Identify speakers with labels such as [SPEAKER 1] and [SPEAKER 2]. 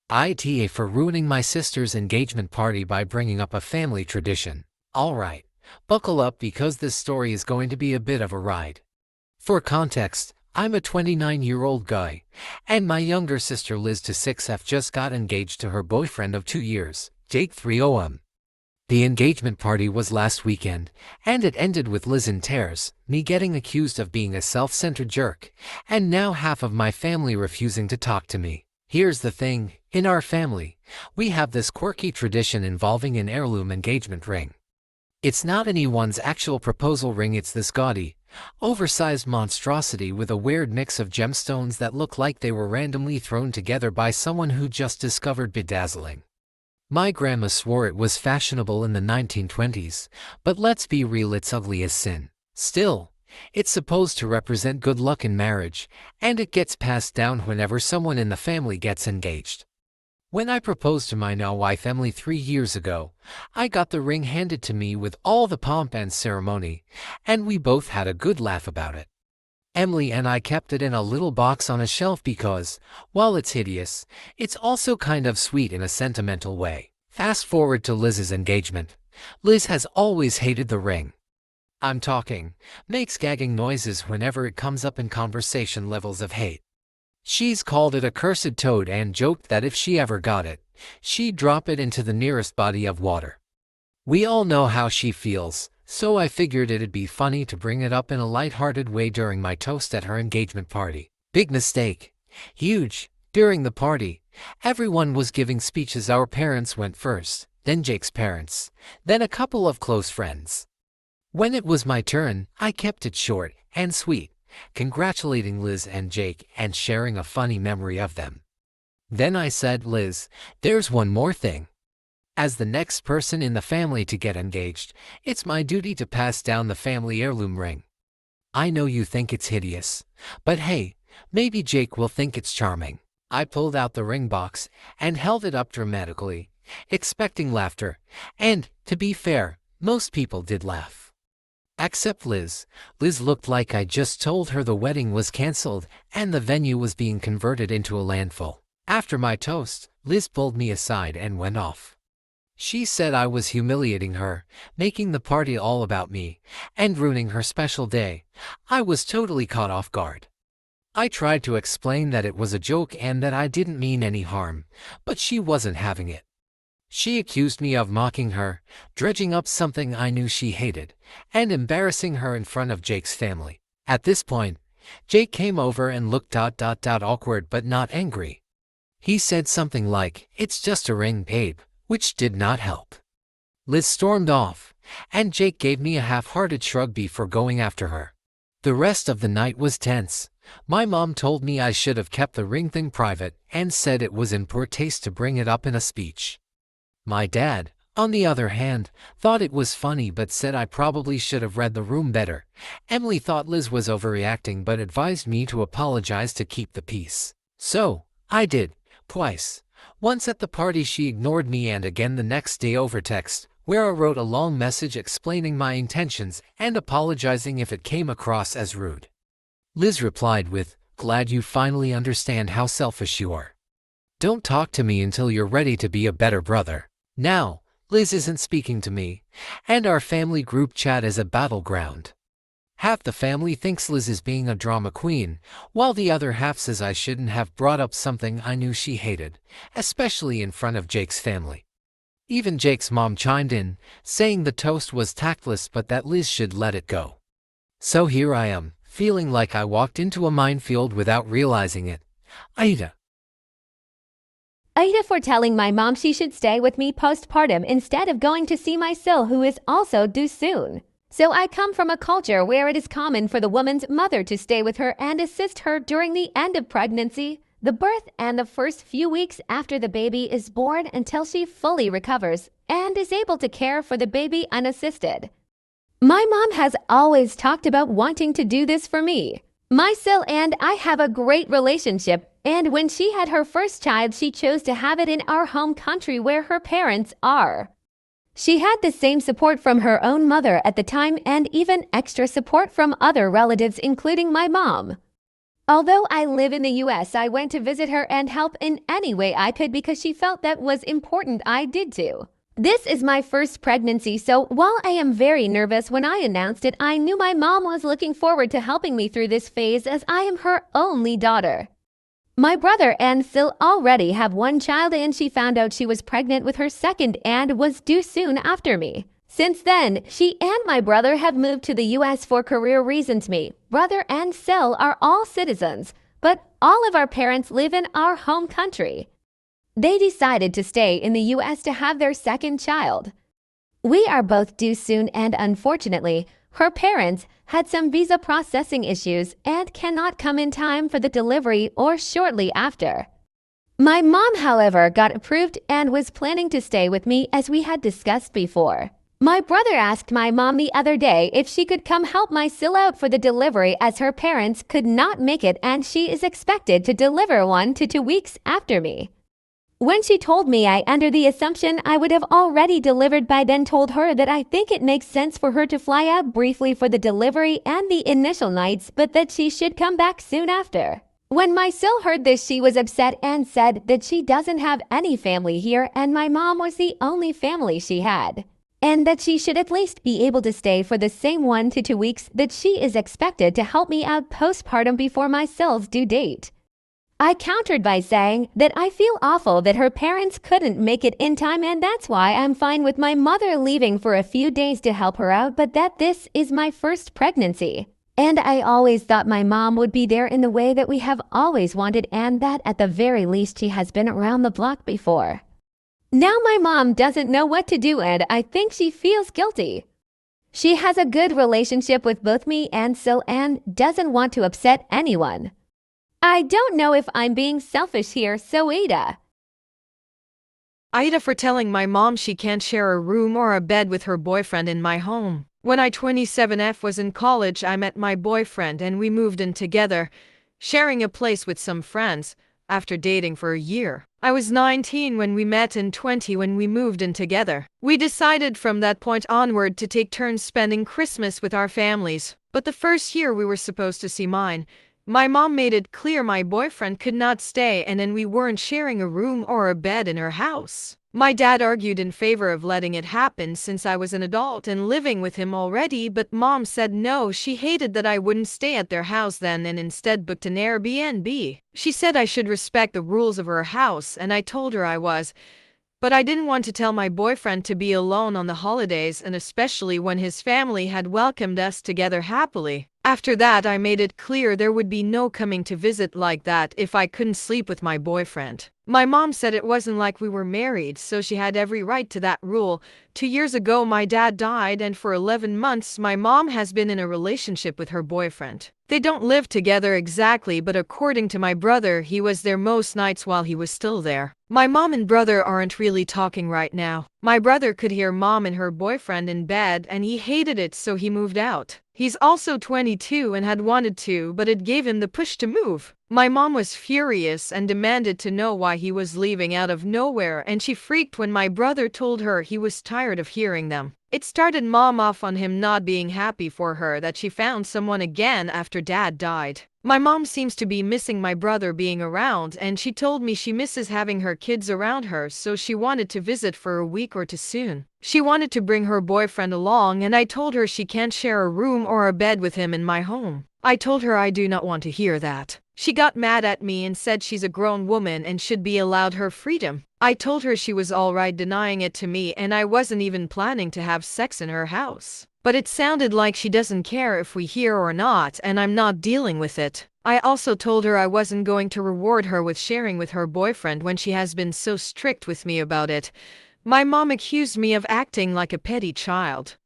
[SPEAKER 1] AITA for ruining my sister's engagement party by bringing up a family tradition. Alright, buckle up because this story is going to be a bit of a ride. For context, I'm a 29-year-old guy, and my younger sister Liz to 6F just got engaged to her boyfriend of 2 years, Jake 30M. The engagement party was last weekend, and it ended with Liz in tears, me getting accused of being a self-centered jerk, and now half of my family refusing to talk to me. Here's the thing, in our family, we have this quirky tradition involving an heirloom engagement ring. It's not anyone's actual proposal ring, it's this gaudy, oversized monstrosity with a weird mix of gemstones that look like they were randomly thrown together by someone who just discovered bedazzling. My grandma swore it was fashionable in the 1920s, but let's be real, it's ugly as sin. Still, it's supposed to represent good luck in marriage, and it gets passed down whenever someone in the family gets engaged. When I proposed to my now wife Emily 3 years ago, I got the ring handed to me with all the pomp and ceremony, and we both had a good laugh about it. Emily and I kept it in a little box on a shelf because, while it's hideous, it's also kind of sweet in a sentimental way. Fast forward to Liz's engagement. Liz has always hated the ring. I'm talking, makes gagging noises whenever it comes up in conversation levels of hate. She's called it a cursed toad and joked that if she ever got it, she'd drop it into the nearest body of water. We all know how she feels, so I figured it'd be funny to bring it up in a light-hearted way during my toast at her engagement party. Big mistake. Huge. During the party, everyone was giving speeches. Our parents went first, then Jake's parents, then a couple of close friends. When it was my turn, I kept it short and sweet, congratulating Liz and Jake and sharing a funny memory of them. Then I said, Liz, there's one more thing. As the next person in the family to get engaged, it's my duty to pass down the family heirloom ring. I know you think it's hideous, but hey, maybe Jake will think it's charming. I pulled out the ring box and held it up dramatically, expecting laughter, and, to be fair, most people did laugh. Except Liz. Liz looked like I just told her the wedding was cancelled and the venue was being converted into a landfill. After my toast, Liz pulled me aside and went off. She said I was humiliating her, making the party all about me, and ruining her special day. I was totally caught off guard. I tried to explain that it was a joke and that I didn't mean any harm, but she wasn't having it. She accused me of mocking her, dredging up something I knew she hated, and embarrassing her in front of Jake's family. At this point, Jake came over and looked awkward but not angry. He said something like, "It's just a ring, babe," which did not help. Liz stormed off, and Jake gave me a half-hearted shrug before going after her. The rest of the night was tense. My mom told me I should have kept the ring thing private and said it was in poor taste to bring it up in a speech. My dad, on the other hand, thought it was funny but said I probably should have read the room better. Emily thought Liz was overreacting but advised me to apologize to keep the peace. So, I did, twice. Once at the party she ignored me and again the next day over text, where I wrote a long message explaining my intentions and apologizing if it came across as rude. Liz replied with, "Glad you finally understand how selfish you are. Don't talk to me until you're ready to be a better brother." Now, Liz isn't speaking to me, and our family group chat is a battleground. Half the family thinks Liz is being a drama queen, while the other half says I shouldn't have brought up something I knew she hated, especially in front of Jake's family. Even Jake's mom chimed in, saying the toast was tactless but that Liz should let it go. So here I am, feeling like I walked into a minefield without realizing it. AITA.
[SPEAKER 2] AITA for telling my mom she should stay with me postpartum instead of going to see my sil who is also due soon. So I come from a culture where it is common for the woman's mother to stay with her and assist her during the end of pregnancy, the birth, and the first few weeks after the baby is born until she fully recovers and is able to care for the baby unassisted. My mom has always talked about wanting to do this for me. My sil and I have a great relationship, and when she had her first child, she chose to have it in our home country where her parents are. She had the same support from her own mother at the time and even extra support from other relatives, including my mom. Although I live in the US, I went to visit her and help in any way I could because she felt that was important I did too. This is my first pregnancy, so while I am very nervous when I announced it, I knew my mom was looking forward to helping me through this phase as I am her only daughter. My brother and Sil already have one child and she found out she was pregnant with her second and was due soon after me. Since then, she and my brother have moved to the US for career reasons. Me, brother and Sil are all citizens, but all of our parents live in our home country. They decided to stay in the US to have their second child. We are both due soon and unfortunately, her parents had some visa processing issues and cannot come in time for the delivery or shortly after. My mom, however, got approved and was planning to stay with me as we had discussed before. My brother asked my mom the other day if she could come help my Sil out for the delivery as her parents could not make it and she is expected to deliver 1 to 2 weeks after me. When she told me, I under the assumption I would have already delivered by then, told her that I think it makes sense for her to fly out briefly for the delivery and the initial nights, but that she should come back soon after. When my Sil heard this, she was upset and said that she doesn't have any family here and my mom was the only family she had, and that she should at least be able to stay for the same 1 to 2 weeks that she is expected to help me out postpartum before my Sil's due date. I countered by saying that I feel awful that her parents couldn't make it in time and that's why I'm fine with my mother leaving for a few days to help her out, but that this is my first pregnancy. And I always thought my mom would be there in the way that we have always wanted and that at the very least she has been around the block before. Now my mom doesn't know what to do and I think she feels guilty. She has a good relationship with both me and Sil and doesn't want to upset anyone. I don't know if I'm being selfish here, so AITA.
[SPEAKER 3] AITA for telling my mom she can't share a room or a bed with her boyfriend in my home. When I 27F was in college, I met my boyfriend and we moved in together, sharing a place with some friends, after dating for a year. I was 19 when we met and 20 when we moved in together. We decided from that point onward to take turns spending Christmas with our families, but the first year we were supposed to see mine. My mom made it clear my boyfriend could not stay and then we weren't sharing a room or a bed in her house. My dad argued in favor of letting it happen since I was an adult and living with him already, but mom said no, she hated that I wouldn't stay at their house then and instead booked an Airbnb. She said I should respect the rules of her house and I told her I was. But I didn't want to tell my boyfriend to be alone on the holidays and especially when his family had welcomed us together happily. After that, I made it clear there would be no coming to visit like that if I couldn't sleep with my boyfriend. My mom said it wasn't like we were married, so she had every right to that rule. 2 years ago, my dad died, and for 11 months, my mom has been in a relationship with her boyfriend. They don't live together exactly, but according to my brother, he was there most nights while he was still there. My mom and brother aren't really talking right now. My brother could hear mom and her boyfriend in bed, and he hated it, so he moved out. He's also 22 and had wanted to, but it gave him the push to move. My mom was furious and demanded to know why he was leaving out of nowhere, and she freaked when my brother told her he was tired of hearing them. It started mom off on him not being happy for her that she found someone again after dad died. My mom seems to be missing my brother being around, and she told me she misses having her kids around her, so she wanted to visit for a week or two soon. She wanted to bring her boyfriend along, and I told her she can't share a room or a bed with him in my home. I told her I do not want to hear that. She got mad at me and said she's a grown woman and should be allowed her freedom. I told her she was alright denying it to me and I wasn't even planning to have sex in her house. But it sounded like she doesn't care if we hear or not, and I'm not dealing with it. I also told her I wasn't going to reward her with sharing with her boyfriend when she has been so strict with me about it. My mom accused me of acting like a petty child.